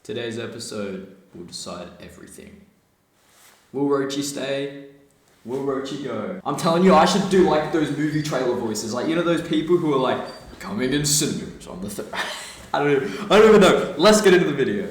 Today's episode will decide everything. Will Roachy stay? Will Roachy go? I'm telling you, I should do like those movie trailer voices. Like, you know those people who are like, coming in cinemas on the I don't even know. Let's get into the video.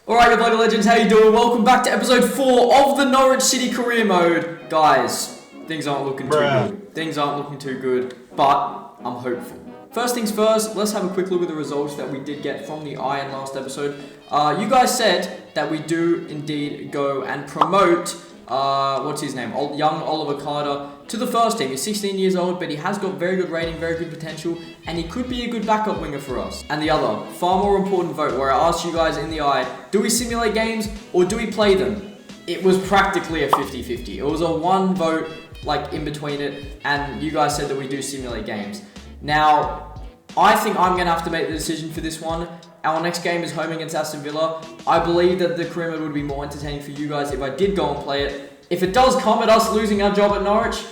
Alright, you bloody legends, how you doing? Welcome back to episode 4 of the Norwich City career mode. Guys, things aren't looking too good. Things aren't looking too good, but I'm hopeful. First things first, let's have a quick look at the results that we did get from the Iron last episode. You guys said that we do indeed go and promote, what's his name? Young Oliver Carter to the first team. He's 16 years old, but he has got very good rating, very good potential, and he could be a good backup winger for us. And the other, far more important vote, where I asked you guys in the eye, do we simulate games or do we play them? It was practically a 50-50. It was a one vote, like, in between it, and you guys said that we do simulate games. Now, I think I'm going to have to make the decision for this one. Our next game is home against Aston Villa. I believe that the career mode would be more entertaining for you guys if I did go and play it. If it does come at us losing our job at Norwich,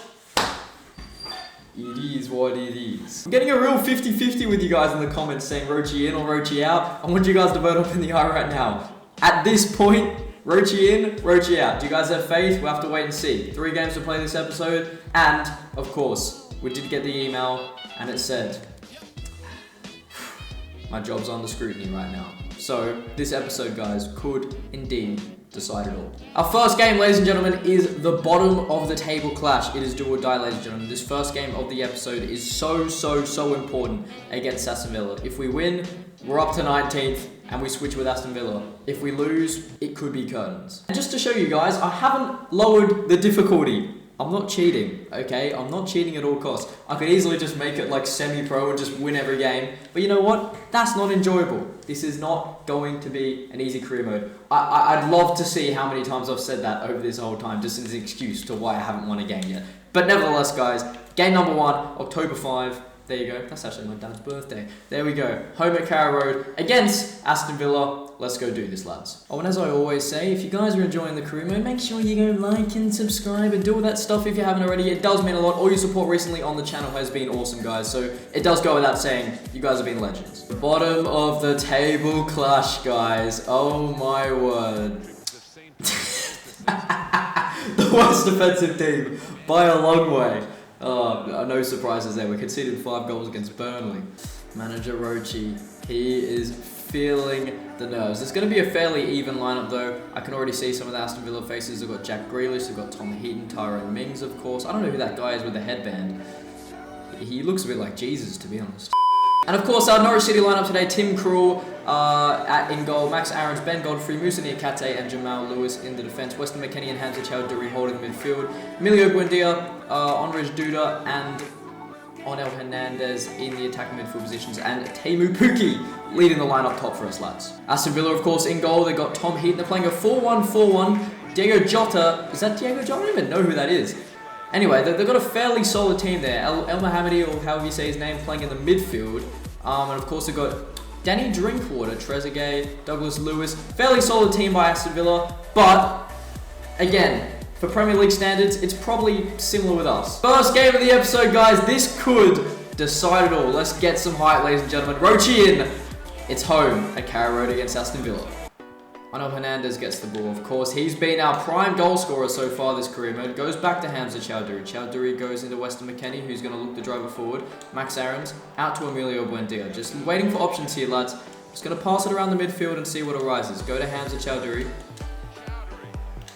it is what it is. I'm getting a real 50-50 with you guys in the comments saying Roachy in or Roachy out. I want you guys to vote up in the eye right now. At this point, Roachy in, Roachy out. Do you guys have faith? We'll have to wait and see. 3 games to play this episode. And, of course, we did get the email and it said, my job's under scrutiny right now. So, this episode, guys, could indeed decide it all. Our first game, ladies and gentlemen, is the bottom of the table clash. It is do or die, ladies and gentlemen. This first game of the episode is so important against Aston Villa. If we win, we're up to 19th and we switch with Aston Villa. If we lose, it could be curtains. And just to show you guys, I haven't lowered the difficulty. I'm not cheating, okay? I'm not cheating at all costs. I could easily just make it like semi-pro and just win every game. But you know what? That's not enjoyable. This is not going to be an easy career mode. I'd love to see how many times I've said that over this whole time, just as an excuse to why I haven't won a game yet. But nevertheless, guys, game number 1, October 5. There you go. That's actually my dad's birthday. There we go. Home at Carrow Road against Aston Villa. Let's go do this, lads. Oh, and as I always say, if you guys are enjoying the career mode, make sure you go like and subscribe and do all that stuff if you haven't already. It does mean a lot. All your support recently on the channel has been awesome, guys. So it does go without saying, you guys have been legends. The bottom of the table clash, guys. Oh my word. The worst defensive team by a long way. No surprises there. We conceded 5 goals against Burnley. Manager Roachy, he is feeling the nerves. It's going to be a fairly even lineup though. I can already see some of the Aston Villa faces. They've got Jack Grealish, they've got Tom Heaton, Tyrone Mings, of course. I don't know who that guy is with the headband. He looks a bit like Jesus, to be honest. And of course, our Norwich City lineup today, Tim Krul in goal, Max Aarons, Ben Godfrey, Moussa Niakate and Jamal Lewis in the defence, Weston McKennie and Hamza Chowdhury holding midfield, Emilio Buendia, Andrej Duda and Onel Hernandez in the attacking midfield positions, and Teemu Pukki leading the lineup top for us, lads. Aston Villa, of course, in goal. They've got Tom Heaton. They're playing a 4-1-4-1. Diego Jota. Is that Diego Jota? I don't even know who that is. Anyway, they've got a fairly solid team there. El Mohamedi, or however you say his name, playing in the midfield. And of course, they've got Danny Drinkwater, Trezeguet, Douglas Lewis. Fairly solid team by Aston Villa. But, again, for Premier League standards, it's probably similar with us. First game of the episode, guys. This could decide it all. Let's get some hype, ladies and gentlemen. Roachy in. It's home at Carrow Road against Aston Villa. Onel Hernandez gets the ball, of course. He's been our prime goal scorer so far this career mode. Goes back to Hamza Chowdhury. Chowdhury goes into Weston McKennie, who's going to look to drive it forward. Max Aarons out to Emilio Buendia. Just waiting for options here, lads. Just going to pass it around the midfield and see what arises. Go to Hamza Chowdhury.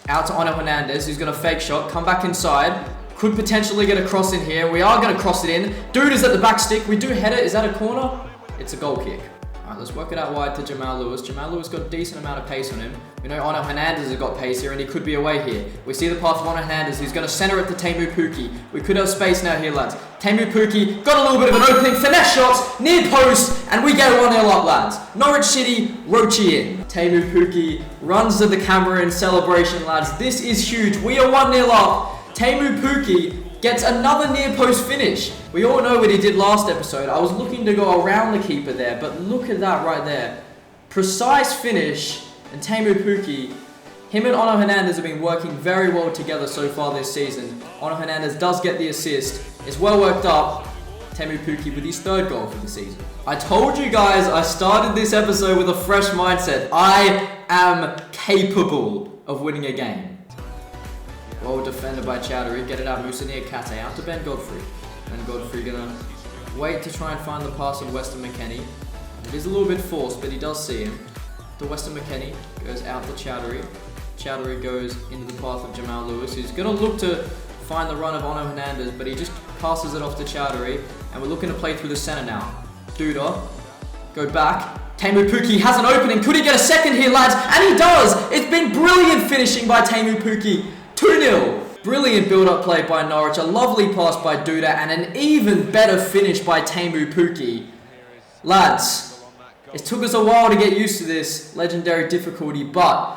Out to Onel Hernandez, who's going to fake shot. Come back inside. Could potentially get a cross in here. We are going to cross it in. Dude is at the back stick. We do head it. Is that a corner? It's a goal kick. Alright, let's work it out wide to Jamal Lewis. Jamal Lewis got a decent amount of pace on him. We know Onel Hernandez has got pace here and he could be away here. We see the path of Onel Hernandez. He's going to centre it to Teemu Pukki. We could have space now here, lads. Teemu Pukki got a little bit of an opening. Finesse shots, near post, and we get 1-0 up, lads. Norwich City, Roachy in. Teemu Pukki runs to the camera in celebration, lads. This is huge. We are 1-0 up. Teemu Pukki gets another near post finish. We all know what he did last episode. I was looking to go around the keeper there, but look at that right there. Precise finish, and Teemu Pukki, him and Onel Hernandez have been working very well together so far this season. Onel Hernandez does get the assist. It's well worked up. Teemu Pukki with his 3rd goal for the season. I told you guys I started this episode with a fresh mindset. I am capable of winning a game. Well defended by Chowdhury, get it out, Musa near Kate, out to Ben Godfrey. Ben Godfrey gonna wait to try and find the pass of Weston McKennie. It is a little bit forced, but he does see him. The Weston McKennie goes out to Chowdhury. Chowdhury goes into the path of Jamal Lewis, who's gonna look to find the run of Ono Hernandez, but he just passes it off to Chowdhury, and we're looking to play through the centre now. Duda, go back. Teemu Pukki has an opening. Could he get a second here, lads? And he does! It's been brilliant finishing by Teemu Pukki. 2-0. Brilliant build-up play by Norwich. A lovely pass by Duda, and an even better finish by Teemu Pukki. Lads, it took us a while to get used to this legendary difficulty, but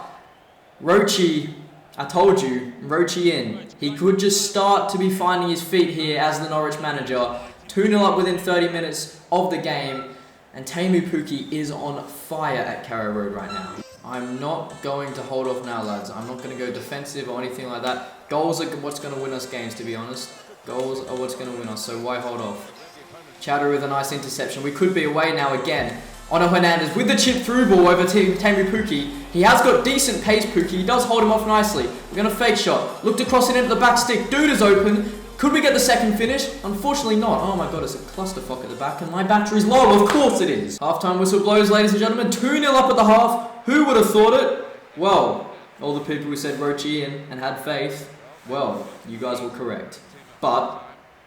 Roachy, I told you, Roachy in. He could just start to be finding his feet here as the Norwich manager. 2-0 up within 30 minutes of the game, and Teemu Pukki is on fire at Carrow Road right now. I'm not going to hold off now, lads. I'm not going to go defensive or anything like that. Goals are what's going to win us games, to be honest. Goals are what's going to win us, so why hold off? Chowdhury with a nice interception. We could be away now again. Ono Hernandez with the chip through ball over Teemu Pukki. He has got decent pace, Pukki. He does hold him off nicely. We're going to fake shot. Looked across it into the back stick. Dude is open. Could we get the second finish? Unfortunately not. Oh my god, it's a clusterfuck at the back and my battery's low. Of course it is. Half-time whistle blows, ladies and gentlemen. 2-0 up at the half. Who would have thought it? Well, all the people who said Roachy in and had faith, well, you guys were correct. But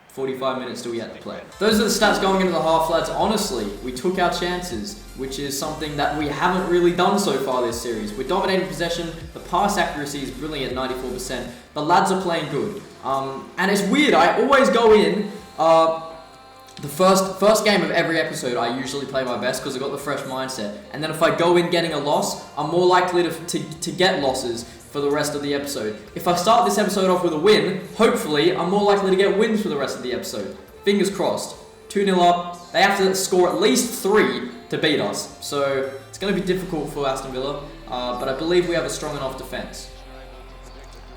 45 minutes still yet to play. Those are the stats going into the half, lads. Honestly, we took our chances, which is something that we haven't really done so far this series. We're dominating possession. The pass accuracy is brilliant, 94%. The lads are playing good. And it's weird, I always go in, the first game of every episode, I usually play my best because I've got the fresh mindset. And then if I go in getting a loss, I'm more likely to get losses for the rest of the episode. If I start this episode off with a win, hopefully I'm more likely to get wins for the rest of the episode. Fingers crossed. 2-0 up. They have to score at least 3 to beat us. So it's going to be difficult for Aston Villa, but I believe we have a strong enough defence.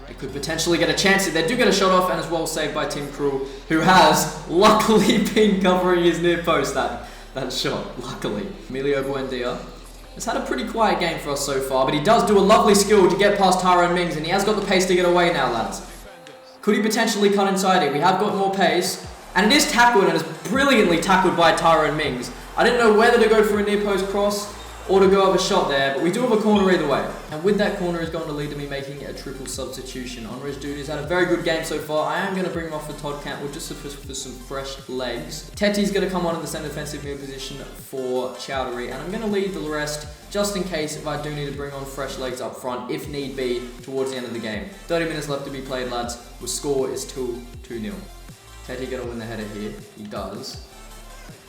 They could potentially get a chance if they do get a shot off, and as well saved by Tim Krul, who has luckily been covering his near post that shot, luckily. Emilio Buendia has had a pretty quiet game for us so far, but he does do a lovely skill to get past Tyrone Mings, and he has got the pace to get away now, lads. Could he potentially cut inside it? We have got more pace, and it is tackled, and it's brilliantly tackled by Tyrone Mings. I didn't know whether to go for a near post cross or to go have a shot there, but we do have a corner either way. And with that corner is going to lead to me making a triple substitution. Onrej Dude has had a very good game so far. I am going to bring him off for Todd Cantwell just for some fresh legs. Tetty's going to come on in the centre defensive mid position for Chowdhury, and I'm going to leave the rest just in case if I do need to bring on fresh legs up front, if need be, towards the end of the game. 30 minutes left to be played, lads. The score is 2-0. Tetty going to win the header here. He does.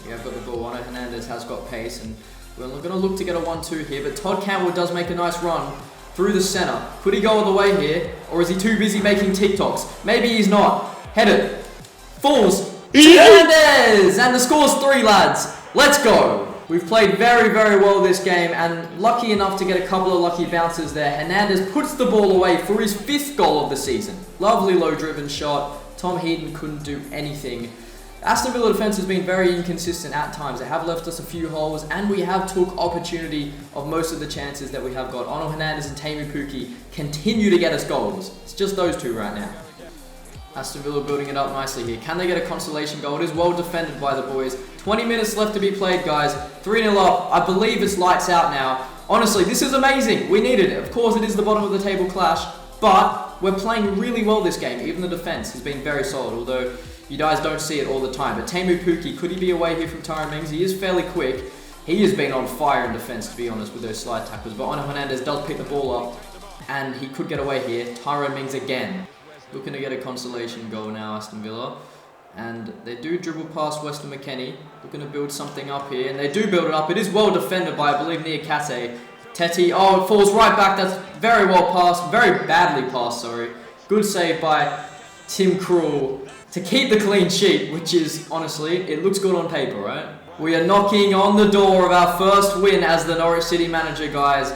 We have got the ball. Ono Hernandez has got pace, and we're going to look to get a 1-2 here, but Todd Cantwell does make a nice run through the centre. Could he go all the way here, or is he too busy making TikToks? Maybe he's not. Head it. Falls. Hernandez! And the score's 3, lads. Let's go. We've played very, very well this game, and lucky enough to get a couple of lucky bounces there. Hernandez puts the ball away for his 5th goal of the season. Lovely low-driven shot. Tom Heaton couldn't do anything. Aston Villa defence has been very inconsistent at times. They have left us a few holes, and we have took opportunity of most of the chances that we have got. Ono Hernandez and Teemu Pukki continue to get us goals. It's just those two right now. Aston Villa building it up nicely here. Can they get a consolation goal? It is well defended by the boys. 20 minutes left to be played, guys. 3-0 up. I believe it's lights out now. Honestly, this is amazing. We needed it. Of course, it is the bottom of the table clash, but we're playing really well this game. Even the defence has been very solid, although you guys don't see it all the time. But Teemu Pukki, could he be away here from Tyrone Mings? He is fairly quick. He has been on fire in defence, to be honest, with those slide tackles. But Ono Hernandez does pick the ball up, and he could get away here. Tyrone Mings again. Looking to get a consolation goal now, Aston Villa. And they do dribble past Weston McKennie. Looking to build something up here, and they do build it up. It is well defended by, I believe, Nia Kate. Tetty, oh, it falls right back. That's very well passed. Very badly passed, sorry. Good save by Tim Krul to keep the clean sheet, which is, honestly, it looks good on paper, right? We are knocking on the door of our first win as the Norwich City manager, guys.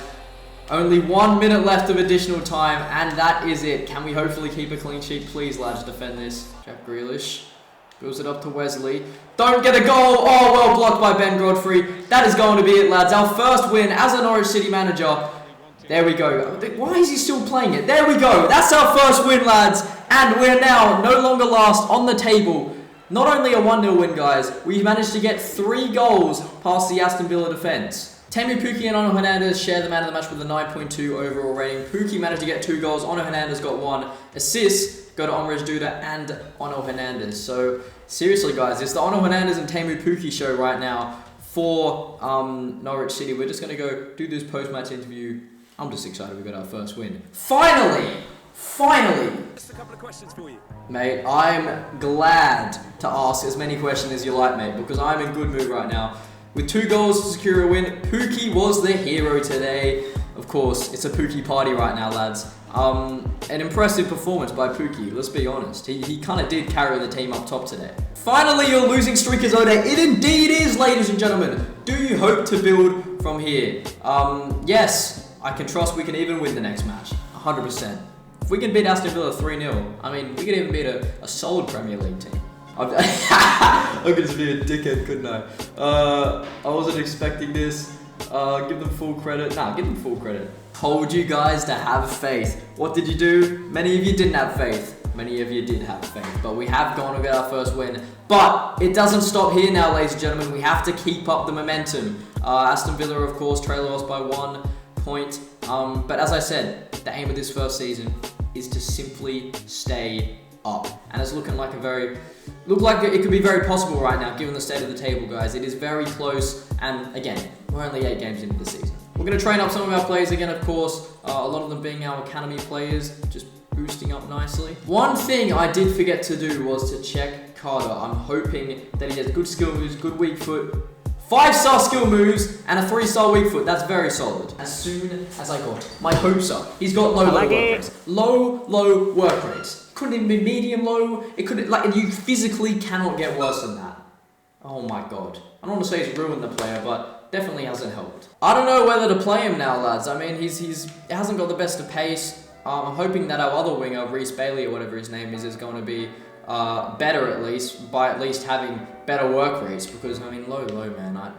Only 1 minute left of additional time, and that is it. Can we hopefully keep a clean sheet? Please, lads, defend this. Jack Grealish. Builds it up to Wesley. Don't get a goal. Oh, well blocked by Ben Godfrey. That is going to be it, lads. Our first win as a Norwich City manager. There we go. Why is he still playing it? There we go. That's our first win, lads. And we're now no longer last on the table. Not only a 1-0 win, guys, we managed to get 3 goals past the Aston Villa defence. Teemu Pukki and Ono Hernandez share the man of the match with a 9.2 overall rating. Pukki managed to get 2 goals. Ono Hernandez got 1 assist. Go to Omrij Duda and Ono Hernandez. So, seriously, guys, it's the Ono Hernandez and Teemu Pukki show right now for Norwich City. We're just going to go do this post-match interview. I'm just excited we got our first win. Finally! Just a couple of questions for you. Mate, I'm glad to ask as many questions as you like, mate, because I'm in good mood right now. With 2 goals to secure a win, Pukki was the hero today. Of course, it's a Pukki party right now, lads. An impressive performance by Pukki, let's be honest. He kind of did carry the team up top today. Finally, your losing streak is over. It indeed is, ladies and gentlemen. Do you hope to build from here? Yes, I can trust we can even win the next match. 100%. If we can beat Aston Villa 3-0, I mean, we could even beat a solid Premier League team. I could just be a dickhead, couldn't I? I wasn't expecting this. Give them full credit. Nah, give them full credit. Told you guys to have faith. What did you do? Many of you didn't have faith. Many of you did have faith. But we have gone to get our first win. But it doesn't stop here now, ladies and gentlemen. We have to keep up the momentum. Aston Villa, of course, trail us by 1 point. But as I said, the aim of this first season is to simply stay up. And it's looking like it could be very possible right now, given the state of the table, guys. It is very close, and again, we're only 8 games into the season. We're going to train up some of our players again, of course, a lot of them being our academy players, just boosting up nicely. One thing I did forget to do was to check Carter. I'm hoping that he has good skill moves, good weak foot, 5-star skill moves, and a 3-star weak foot. That's very solid. As soon as I got my hopes up. He's got low work rates. Low work rates. Couldn't even be medium low. It could, like, you physically cannot get worse than that. Oh my god. I don't want to say he's ruined the player, but definitely hasn't helped. I don't know whether to play him now, lads. I mean, he hasn't got the best of pace. I'm hoping that our other winger, Reece Bailey or whatever his name is going to be better at least, by at least having better work rates, because, I mean, low, man.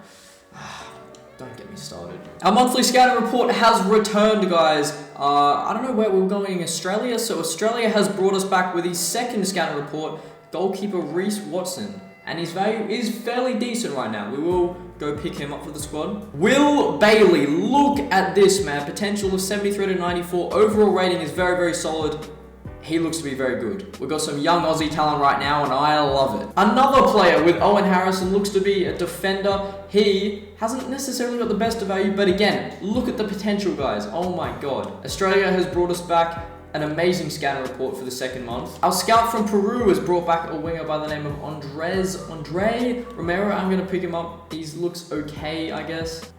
Don't get me started. Our monthly scouting report has returned, guys. I don't know where we're going in Australia. So Australia has brought us back with his second scouting report, goalkeeper Reece Watson. And his value is fairly decent right now. We will go pick him up for the squad. Will Bailey, look at this, man. Potential of 73 to 94. Overall rating is very, very solid. He looks to be very good. We've got some young Aussie talent right now, and I love it. Another player with Owen Harrison looks to be a defender. He hasn't necessarily got the best of value, but again, look at the potential, guys. Oh my god. Australia has brought us back an amazing scouting report for the second month. Our scout from Peru has brought back a winger by the name of Andre Romero. I'm going to pick him up. He looks okay, I guess.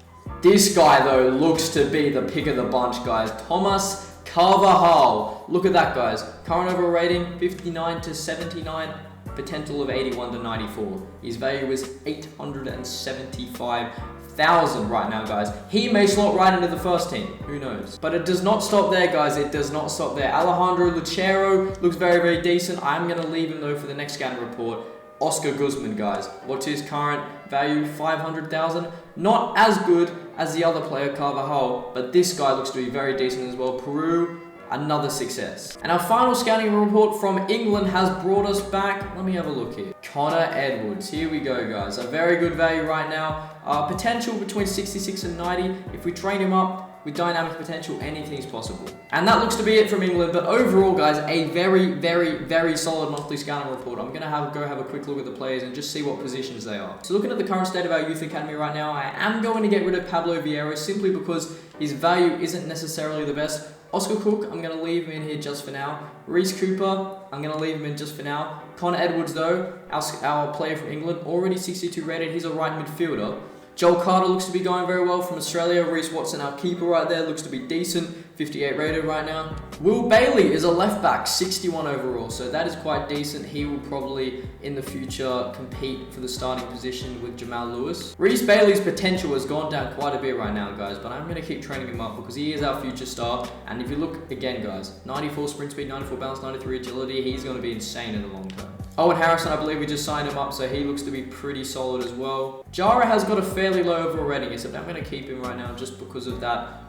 This guy, though, looks to be the pick of the bunch, guys. Thomas Carvajal. Look at that, guys. Current overall rating, 59 to 79. Potential of 81 to 94. His value is 875,000 right now, guys. He may slot right into the first team. Who knows? But it does not stop there, guys. It does not stop there. Alejandro Lucero looks very, very decent. I'm going to leave him, though, for the next scouting report. Oscar Guzman, guys. What's his current value? 500,000. Not as good as the other player, Carvajal, but this guy looks to be very decent as well. Peru, another success. And our final scouting report from England has brought us back. Let me have a look here. Connor Edwards. Here we go, guys. A very good value right now. Potential between 66 and 90. If we train him up with dynamic potential, anything's possible. And that looks to be it from England. But overall, guys, a very, very, very solid monthly scouting report. I'm going to go have a quick look at the players and just see what positions they are. So looking at the current state of our youth academy right now, I am going to get rid of Pablo Vieira simply because his value isn't necessarily the best. Oscar Cook, I'm going to leave him in here just for now. Reece Cooper, I'm going to leave him in just for now. Connor Edwards, though, our player from England, already 62 rated. He's a right midfielder. Joel Carter looks to be going very well from Australia. Reece Watson, our keeper right there, looks to be decent. 58 rated right now. Will Bailey is a left back, 61 overall. So that is quite decent. He will probably, in the future, compete for the starting position with Jamal Lewis. Reece Bailey's potential has gone down quite a bit right now, guys. But I'm going to keep training him up because he is our future star. And if you look again, guys, 94 sprint speed, 94 balance, 93 agility. He's going to be insane in the long term. Owen Harrison, I believe we just signed him up, so he looks to be pretty solid as well. Jara has got a fairly low overall rating, except I'm going to keep him right now just because of that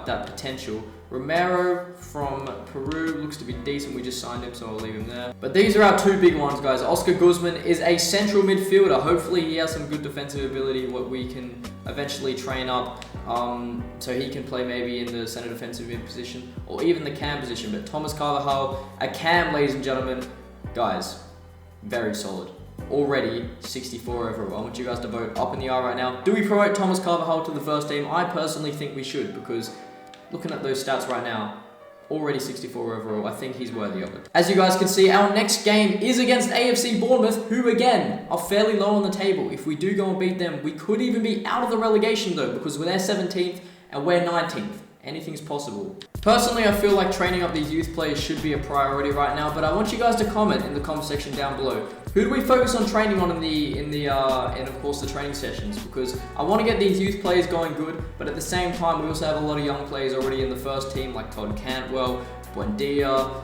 that potential. Romero from Peru looks to be decent. We just signed him, so I'll leave him there. But these are our two big ones, guys. Oscar Guzman is a central midfielder. Hopefully he has some good defensive ability, what we can eventually train up, so he can play maybe in the center defensive mid position or even the cam position. But Thomas Carvajal, a cam, ladies and gentlemen, guys, very solid. Already 64 overall. I want you guys to vote up in the air right now. Do we promote Thomas Carvajal to the first team? I personally think we should, because looking at those stats right now, already 64 overall, I think he's worthy of it. As you guys can see, our next game is against AFC Bournemouth, who again are fairly low on the table. If we do go and beat them, we could even be out of the relegation though, because they're 17th and we're 19th. Anything's possible. Personally, I feel like training up these youth players should be a priority right now, but I want you guys to comment in the comment section down below. Who do we focus on training on in of course the training sessions? Because I want to get these youth players going good, but at the same time we also have a lot of young players already in the first team, like Todd Cantwell, Buendia,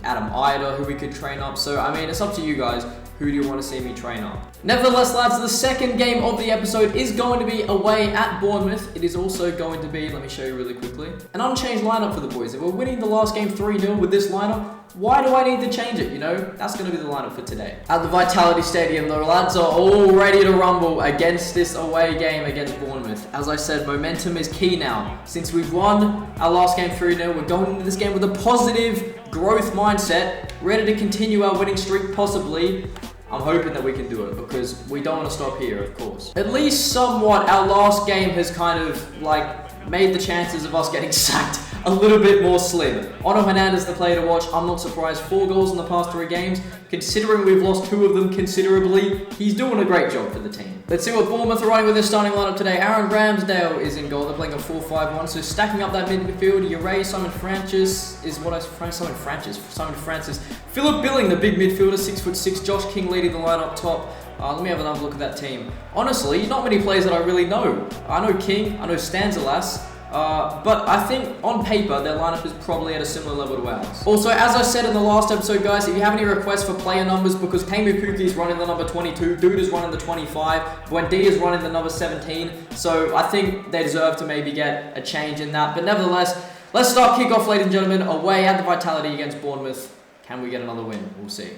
Adam Ida, who we could train up. So I mean, it's up to you guys. Who do you want to see me train up? Nevertheless, lads, the second game of the episode is going to be away at Bournemouth. It is also going to be, let me show you really quickly, an unchanged lineup for the boys. If we're winning the last game 3-0 with this lineup, why do I need to change it, you know? That's going to be the lineup for today. At the Vitality Stadium, the lads are all ready to rumble against this away game against Bournemouth. As I said, momentum is key now. Since we've won our last game 3-0, we're going into this game with a positive growth mindset, ready to continue our winning streak possibly. I'm hoping that we can do it, because we don't want to stop here, of course. At least somewhat, our last game has kind of like made the chances of us getting sacked a little bit more slim. Ono Hernandez, the player to watch. I'm not surprised. 4 goals in the past 3 games. Considering we've lost 2 of them considerably, he's doing a great job for the team. Let's see what Bournemouth are running with their starting lineup today. Aaron Ramsdale is in goal. They're playing a 4-5-1, so stacking up that midfield. Ure, Simon Francis is what I... Simon Francis. Philip Billing, the big midfielder, 6'6". Josh King leading the line up top. Let me have another look at that team. Honestly, not many players that I really know. I know King, I know Stanzalas, but I think on paper their lineup is probably at a similar level to ours. Also, as I said in the last episode, guys, if you have any requests for player numbers, because Tamu Puki is running the number 22, Dude is running the 25, Buendia is running the number 17, so I think they deserve to maybe get a change in that. But nevertheless, let's start kickoff, ladies and gentlemen, away at the Vitality against Bournemouth. Can we get another win? We'll see.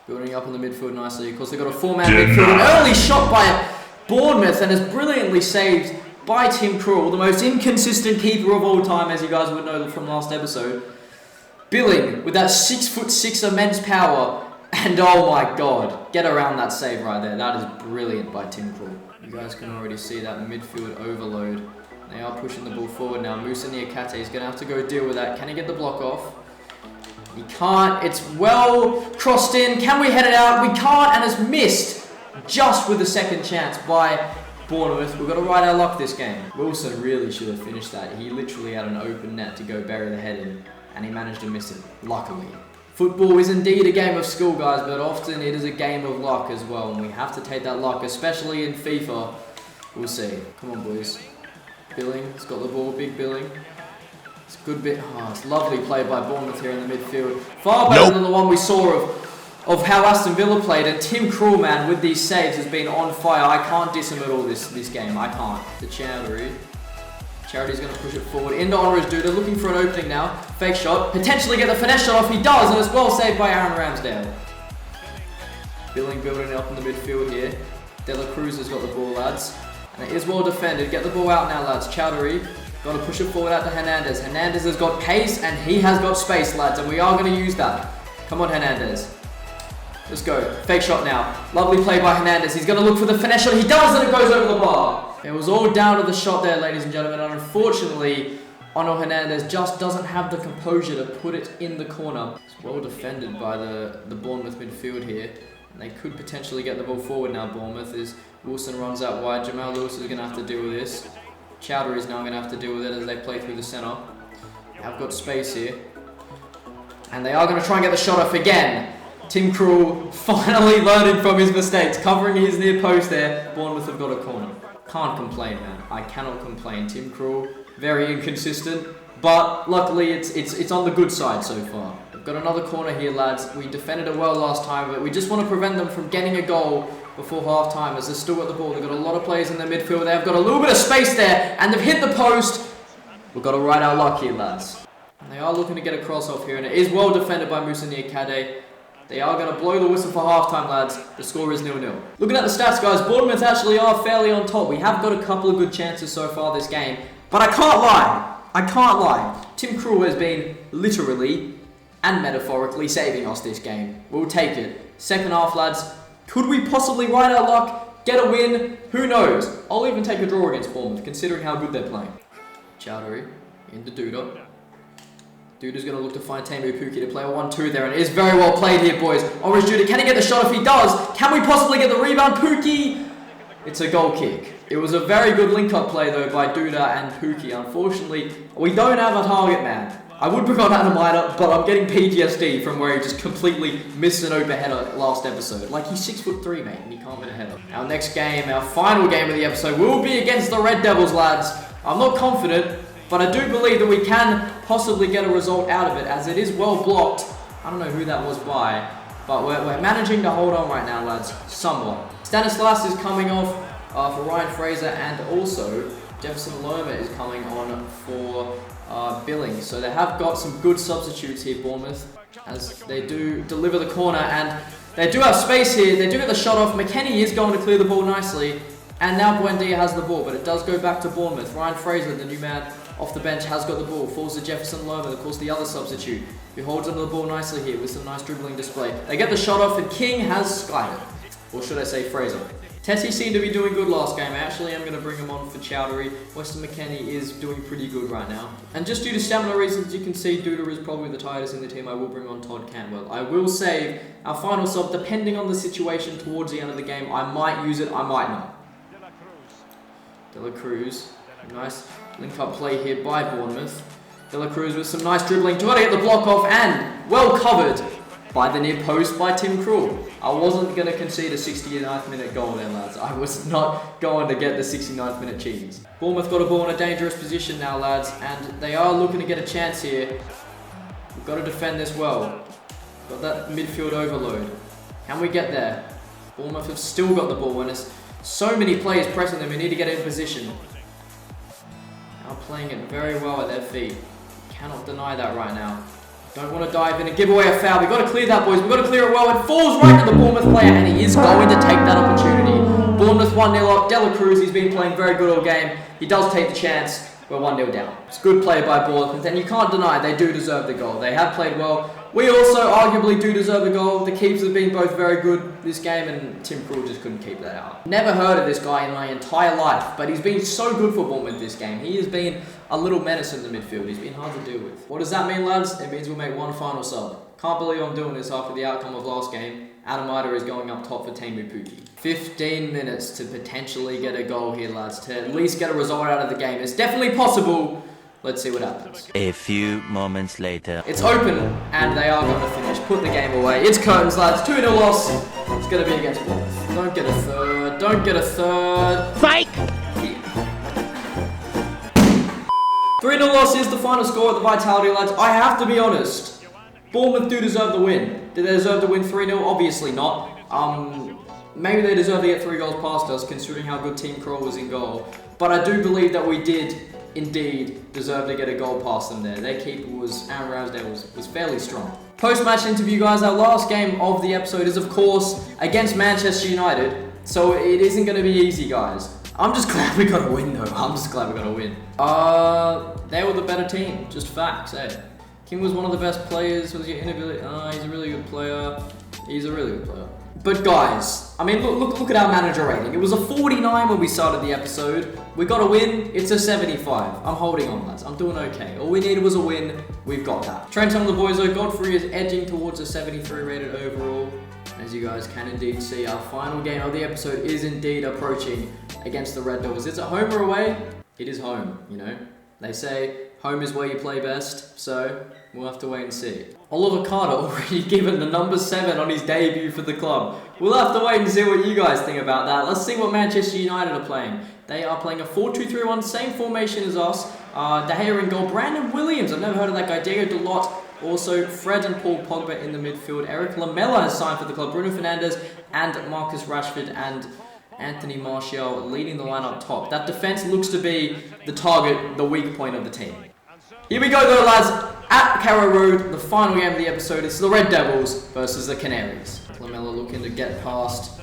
Building up on the midfield nicely. Of course, they've got a 4-man midfield. An early shot by Bournemouth, and is brilliantly saved by Tim Krul, the most inconsistent keeper of all time, as you guys would know from last episode. Billing with that 6'6" immense power, and oh my god, get around that save right there. That is brilliant by Tim Krul. You guys can already see that midfield overload. They are pushing the ball forward now. Musa Niakate is going to have to go deal with that. Can he get the block off? He can't. It's well crossed in. Can we head it out? We can't, and it's missed just with the second chance by Bournemouth. We've got to ride our luck this game. Wilson really should have finished that. He literally had an open net to go bury the head in, and he managed to miss it, luckily. Football is indeed a game of skill, guys, but often it is a game of luck as well, and we have to take that luck, especially in FIFA. We'll see. Come on, boys. Billing has got the ball. Big Billing. It's a good bit. Oh, it's lovely play by Bournemouth here in the midfield. Far better than the one we saw of how Aston Villa played. And Tim Krul, man, with these saves has been on fire. I can't diss him at all this game. I can't. The Chowdhury. Charity's going to push it forward into Honoris Duda, looking for an opening now. Fake shot. Potentially get the finesse shot off. He does, and it's well saved by Aaron Ramsdale. Billing building up in the midfield here. De La Cruz has got the ball, lads. And it is well defended. Get the ball out now, lads. Chowdhury. Got to push it forward out to Hernandez. Hernandez has got pace and he has got space, lads, and we are going to use that. Come on, Hernandez. Let's go. Fake shot now. Lovely play by Hernandez. He's going to look for the finesse shot. He does, and it goes over the bar. It was all down to the shot there, ladies and gentlemen, and unfortunately, Ono Hernandez just doesn't have the composure to put it in the corner. It's well defended by the Bournemouth midfield here. And they could potentially get the ball forward now, Bournemouth, as Wilson runs out wide. Jamal Lewis is going to have to deal with this. Chowdhury is now going to have to deal with it as they play through the centre. They have got space here. And they are going to try and get the shot off again. Tim Krul finally learning from his mistakes, covering his near post there. Bournemouth have got a corner. Can't complain, man. I cannot complain. Tim Krul, very inconsistent, but luckily it's on the good side so far. Got another corner here, lads. We defended it well last time, but we just want to prevent them from getting a goal before half-time as they've still got the ball. They've got a lot of players in their midfield. They've got a little bit of space there, and they've hit the post. We've got to ride our luck here, lads. And they are looking to get a cross off here, and it is well defended by Musa Niakade. They are going to blow the whistle for half-time, lads. The score is 0-0. Looking at the stats, guys, Bournemouth actually are fairly on top. We have got a couple of good chances so far this game, but I can't lie. Tim Krul has been literally and metaphorically saving us this game. We'll take it. Second half, lads. Could we possibly ride our luck, get a win? Who knows? I'll even take a draw against Bournemouth, considering how good they're playing. Chowdhury into Duda. Duda's going to look to find Teemu Pukki to play a 1-2 there, and it is very well played here, boys. Orange Duda, can he get the shot? If he does, can we possibly get the rebound? Pukki! It's a goal kick. It was a very good link-up play, though, by Duda and Pukki. Unfortunately, we don't have a target man. I would bring on Adam Miner, but I'm getting PTSD from where he just completely missed an open header last episode. Like, he's 6'3", mate, and he can't win a header. Our next game, our final game of the episode, will be against the Red Devils, lads. I'm not confident, but I do believe that we can possibly get a result out of it, as it is well blocked. I don't know who that was by, but we're managing to hold on right now, lads, somewhat. Stanislas is coming off for Ryan Fraser, and also Jefferson Lerma is coming on for Billing. So they have got some good substitutes here, Bournemouth, as they do deliver the corner, and they do have space here. They do get the shot off. McKennie is going to clear the ball nicely, and now Buendia has the ball, but it does go back to Bournemouth. Ryan Fraser, the new man off the bench, has got the ball. Falls to Jefferson Lerma, of course, the other substitute, who holds onto the ball nicely here with some nice dribbling display. They get the shot off, and King has skied it. Or should I say Fraser. Tessie seemed to be doing good last game. Actually, I'm going to bring him on for Chowdhury. Weston McKennie is doing pretty good right now. And just due to stamina reasons, you can see Duda is probably the tightest in the team. I will bring on Todd Cantwell. I will save our final sub, depending on the situation towards the end of the game. I might use it, I might not. De La Cruz. Nice link-up play here by Bournemouth. De La Cruz with some nice dribbling. Trying to get the block off, and well covered by the near post by Tim Krul. I wasn't going to concede a 69th minute goal there, lads. I was not going to get the 69th minute cheese. Bournemouth got a ball in a dangerous position now, lads, and they are looking to get a chance here. We've got to defend this well. Got that midfield overload. Can we get there? Bournemouth have still got the ball, and there's so many players pressing them. We need to get in position. Now playing it very well at their feet. Cannot deny that right now. Don't want to dive in and give away a foul. We've got to clear that, boys. We've got to clear it well. It falls right to the Bournemouth player, and he is going to take that opportunity. Bournemouth 1-0 up. De La Cruz, he's been playing very good all game. He does take the chance. We're 1-0 down. It's good play by Bournemouth, and you can't deny they do deserve the goal. They have played well. We also arguably do deserve the goal. The keepers have been both very good this game, and Tim Krul just couldn't keep that out. Never heard of this guy in my entire life, but he's been so good for Bournemouth this game. He has been a little menace in the midfield. He's been hard to deal with. What does that mean, lads? It means we'll make one final sub. Can't believe I'm doing this after the outcome of last game. Adam Ida is going up top for Teemu Pukki. 15 minutes to potentially get a goal here, lads, to at least get a result out of the game. It's definitely possible. Let's see what happens. A few moments later. It's open, and they are going to finish. Put the game away. It's curtains, lads. 2-0 loss. It's going to be against Bournemouth. Don't get a third. Don't get a third. Fake! 3-0 loss is the final score at the Vitality, lads. I have to be honest. Bournemouth do deserve the win. Do they deserve to win 3-0? Obviously not. Maybe they deserve to get 3 goals past us, considering how good Team Krul was in goal. But I do believe that we did indeed deserve to get a goal past them there. Their keeper was, Aaron Ramsdale was fairly strong. Post-match interview, guys. Our last game of the episode is, of course, against Manchester United. So it isn't going to be easy, guys. I'm just glad we got a win, though. I'm just glad we got a win. They were the better team. Just facts, eh? King was one of the best players. Was your inability? He's a really good player. He's a really good player. But guys, I mean, look at our manager rating. It was a 49 when we started the episode. We got a win. It's a 75. I'm holding on, lads. I'm doing okay. All we needed was a win. We've got that. Trent on the boys, though. Godfrey is edging towards a 73 rated overall. As you guys can indeed see, our final game of the episode is indeed approaching against the Red Devils. Is it home or away? It is home, you know. They say home is where you play best, so we'll have to wait and see. Oliver Carter already given the number 7 on his debut for the club. We'll have to wait and see what you guys think about that. Let's see what Manchester United are playing. They are playing a 4-2-3-1, same formation as us. De Gea in goal. Brandon Williams, I've never heard of that guy. Diego Dalot Also, Fred and Paul Pogba in the midfield. Eric Lamela has signed for the club. Bruno Fernandes and Marcus Rashford and Anthony Martial leading the line up top. That defence looks to be the target, the weak point of the team. Here we go though, lads. At Carrow Road, the final game of the episode is the Red Devils versus the Canaries. Lamela looking to get past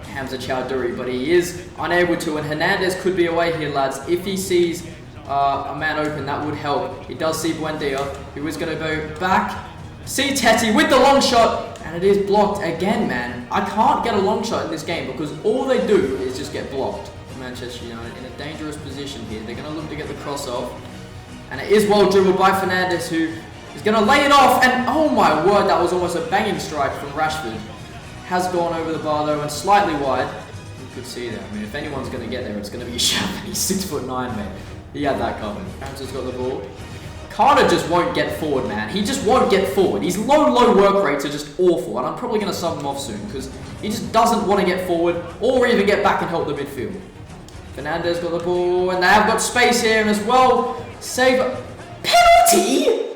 Hamza Chowdhury, but he is unable to, and Hernandez could be away here, lads. If he sees a man open, that would help. He does see Buendia, who is going to go back. See Teti with the long shot, and it is blocked again, man. I can't get a long shot in this game because all they do is just get blocked. Manchester United in a dangerous position here. They're going to look to get the cross off, and it is well dribbled by Fernandes, who is going to lay it off, and oh my word, that was almost a banging strike from Rashford. Has gone over the bar though and slightly wide. You could see that. I mean, if anyone's going to get there, it's going to be Sharp. He's 6'9", man. He had that covered. Ramsey's got the ball. Carter just won't get forward, man. He just won't get forward. His low work rates are just awful, and I'm probably going to sub him off soon because he just doesn't want to get forward or even get back and help the midfield. Fernandes got the ball, and they have got space here, and as well, save penalty.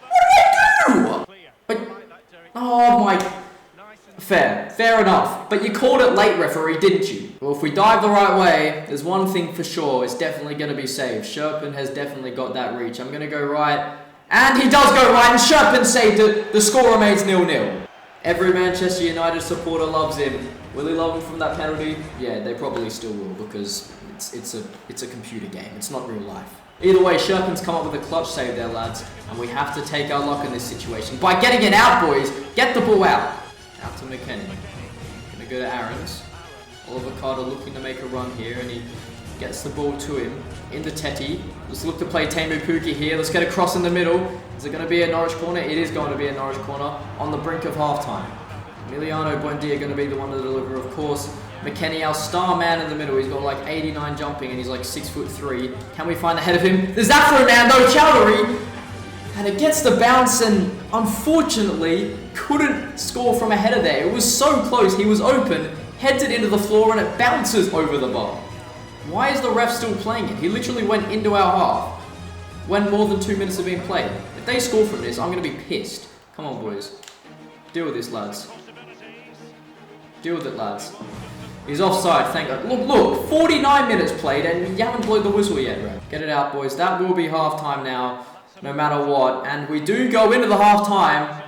What did I do? But, oh my. Fair enough. But you called it late, referee, didn't you? Well, if we dive the right way, there's one thing for sure. It's definitely going to be saved. Sherpin has definitely got that reach. I'm going to go right. And he does go right, and Sherpin saved it. The score remains 0-0. Every Manchester United supporter loves him. Will he love him from that penalty? Yeah, they probably still will because it's a computer game. It's not real life. Either way, Sherpin's come up with a clutch save there, lads. And we have to take our luck in this situation. By getting it out, boys. Get the ball out. Out to McKennie. Gonna go to Aarons. Oliver Carter looking to make a run here, and he gets the ball to him. Into Teti. Let's look to play Teemu Pukki here. Let's get a cross in the middle. Is it going to be a Norwich corner? It is going to be a Norwich corner on the brink of halftime. Emiliano Buendia going to be the one to deliver, of course. McKennie, our star man in the middle. He's got like 89 jumping, and he's like 6'3". Can we find the head of him? There's that for Fernando Chowdhury! And it gets the bounce, and unfortunately couldn't score from ahead of there. It was so close. He was open, heads it into the floor, and it bounces over the bar. Why is the ref still playing it? He literally went into our half when more than 2 minutes have been played. If they score from this, I'm going to be pissed. Come on, boys. Deal with this, lads. Deal with it, lads. He's offside, thank God. Look, 49 minutes played, and you haven't blown the whistle yet, ref. Get it out, boys. That will be halftime now. No matter what, and we do go into the half-time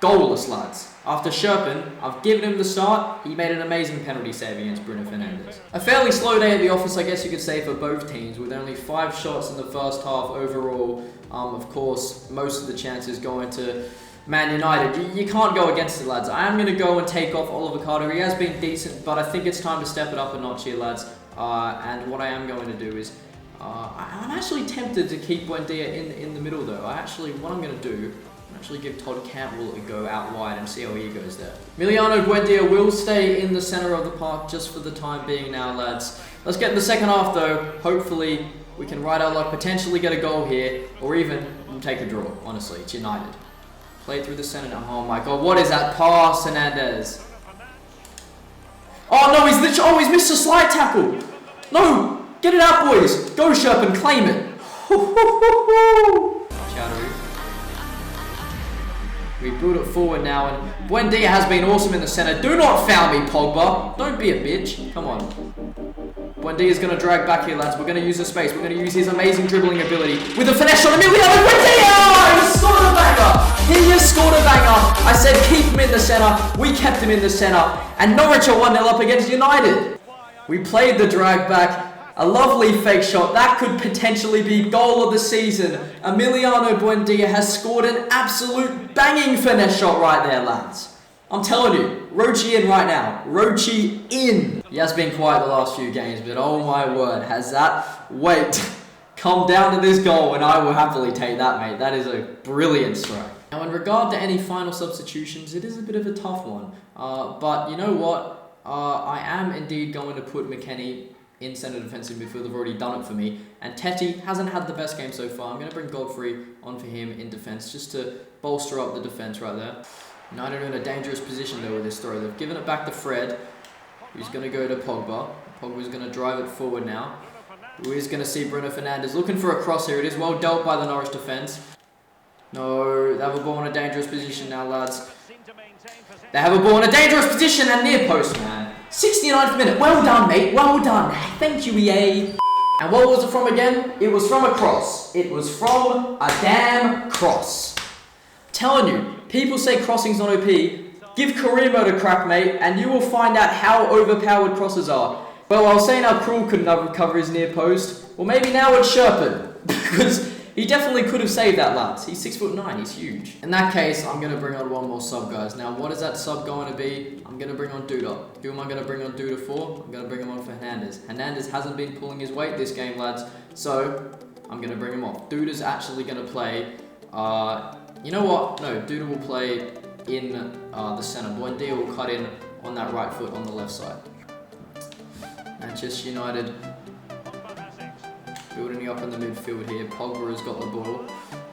goalless, lads. After Sherpin, I've given him the start. He made an amazing penalty save against Bruno Fernandes. A fairly slow day at the office, I guess you could say, for both teams, with only 5 shots in the first half overall. Of course, most of the chances going to Man United. You can't go against it, lads. I am going to go and take off Oliver Carter. He has been decent, but I think it's time to step it up a notch here, lads. And what I am going to do is I'm actually tempted to keep Buendia in the middle though. What I'm going to do, I'm actually give Todd Cantwell a go out wide and see how he goes there. Emiliano Buendia will stay in the centre of the park just for the time being now, lads. Let's get in the second half though. Hopefully we can ride our luck, potentially get a goal here, or even take a draw. Honestly, it's United. Play through the centre now. Oh my God, what is that pass, Hernandez? Oh no, he's missed a slide tackle. No! Get it out, boys! Go, Sherpin, claim it! Chowdhury. We build it forward now, and Buendia has been awesome in the centre. Do not foul me, Pogba! Don't be a bitch. Come on. Buendia's going to drag back here, lads. We're going to use the space. We're going to use his amazing dribbling ability with a finesse shot. Emiliano Buendia! He scored a banger! He just scored a banger! I said keep him in the centre. We kept him in the centre. And Norwich are 1-0 up against United. We played the drag back. A lovely fake shot. That could potentially be goal of the season. Emiliano Buendia has scored an absolute banging finesse shot right there, lads. I'm telling you, Roachy in right now. Roachy in. He has been quiet the last few games, but oh my word, has that weight come down to this goal, and I will happily take that, mate. That is a brilliant strike. Now, in regard to any final substitutions, it is a bit of a tough one. But you know what? I am indeed going to put McKennie in centre defensive midfield. They've already done it for me. And Teti hasn't had the best game so far. I'm going to bring Godfrey on for him in defence, just to bolster up the defence right there. United are in a dangerous position though with this throw. They've given it back to Fred, who's going to go to Pogba. Pogba's going to drive it forward now. Who is going to see Bruno Fernandes looking for a cross here. It is well dealt by the Norwich defence. No, they have a ball in a dangerous position now, lads. They have a ball in a dangerous position and near post, man. 69th minute. Well done, mate. Well done. Thank you, EA. And what was it from again? It was from a cross. It was from a damn cross. Telling you, people say crossing's not OP. Give Career Mode a crack, mate, and you will find out how overpowered crosses are. Well, I was saying how Krul couldn't recover his near post. Well, maybe now it's Sherpen. Because he definitely could have saved that, lads. He's 6'9", he's huge. In that case, I'm going to bring on one more sub, guys. Now, what is that sub going to be? I'm going to bring on Duda. Who am I going to bring on Duda for? I'm going to bring him on for Hernandez. Hernandez hasn't been pulling his weight this game, lads. So, I'm going to bring him off. Duda's actually going to play... you know what? No, Duda will play in the centre. Buendia will cut in on that right foot on the left side. Manchester United building up in the midfield here. Pogba has got the ball.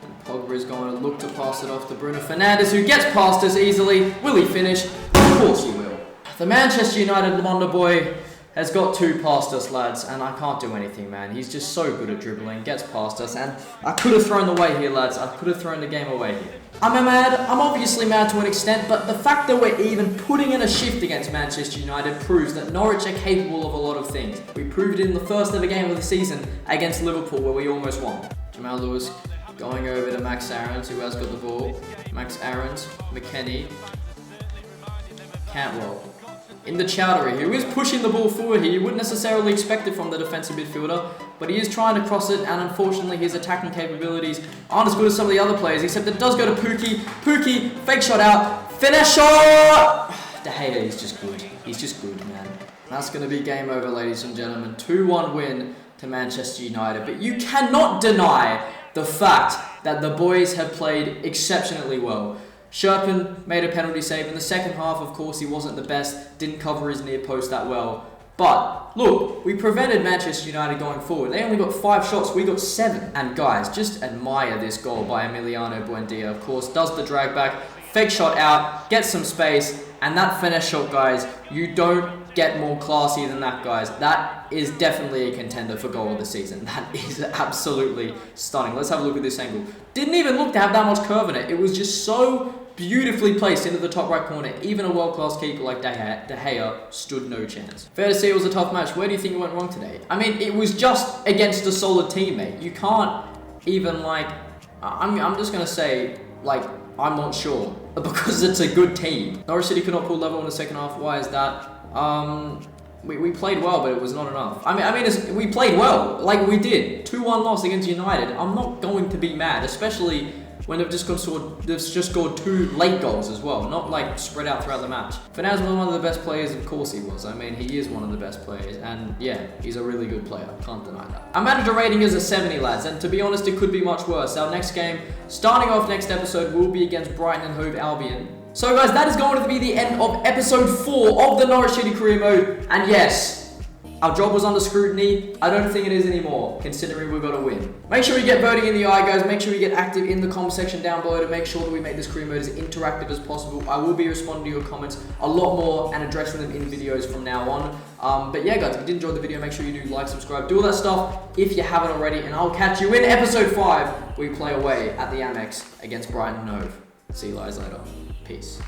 And Pogba is going to look to pass it off to Bruno Fernandes, who gets past us easily. Will he finish? Of course he will. The Manchester United Wonder Boy has got two past us, lads, and I can't do anything, man. He's just so good at dribbling, gets past us, and I could have thrown the away here, lads. I could have thrown the game away here. I'm mad. I'm obviously mad to an extent, but the fact that we're even putting in a shift against Manchester United proves that Norwich are capable of a lot of things. We proved it in the first ever game of the season against Liverpool, where we almost won. Jamal Lewis going over to Max Aarons, who has got the ball. Max Aarons, McKennie, Cantwell. In the Chowdhury, who is pushing the ball forward here. You wouldn't necessarily expect it from the defensive midfielder, but he is trying to cross it, and unfortunately his attacking capabilities aren't as good as some of the other players, except it does go to Pukki. Pukki, fake shot out, finish shot! De Gea is just good. He's just good, man. That's going to be game over, ladies and gentlemen. 2-1 win to Manchester United, but you cannot deny the fact that the boys have played exceptionally well. Sherpen made a penalty save. In the second half, of course, he wasn't the best, didn't cover his near post that well. But, look, we prevented Manchester United going forward. They only got 5 shots, we got 7. And guys, just admire this goal by Emiliano Buendia. Of course, does the drag back, fake shot out, gets some space, and that finesse shot, guys, you don't get more classy than that, guys. That is definitely a contender for goal of the season. That is absolutely stunning. Let's have a look at this angle. Didn't even look to have that much curve in it. It was just so beautifully placed into the top right corner. Even a world-class keeper like De Gea stood no chance. Fair to say it was a tough match. Where do you think it went wrong today? I mean, it was just against a solid teammate. You can't even, like... I'm just going to say, like, I'm not sure. Because it's a good team. Norwich City could not pull level in the second half. Why is that? We played well, but it was not enough. I mean, we played well, like we did. 2-1 loss against United. I'm not going to be mad, especially when they've just scored 2 late goals as well, not like spread out throughout the match. Fernandes was one of the best players, of course he was. I mean, he is one of the best players, and yeah, he's a really good player. Can't deny that. Our manager rating is a 70, lads, and to be honest, it could be much worse. Our next game, starting off next episode, will be against Brighton and Hove Albion. So guys, that is going to be the end of episode 4 of the Norwich City Career Mode. And yes, our job was under scrutiny. I don't think it is anymore, considering we've got to win. Make sure you get voting in the eye, guys. Make sure you get active in the comment section down below to make sure that we make this career mode as interactive as possible. I will be responding to your comments a lot more and addressing them in videos from now on. But yeah, guys, if you did enjoy the video, make sure you do like, subscribe, do all that stuff if you haven't already. And I'll catch you in episode 5. We play away at the Amex against Brighton and Hove. See you guys later. Peace.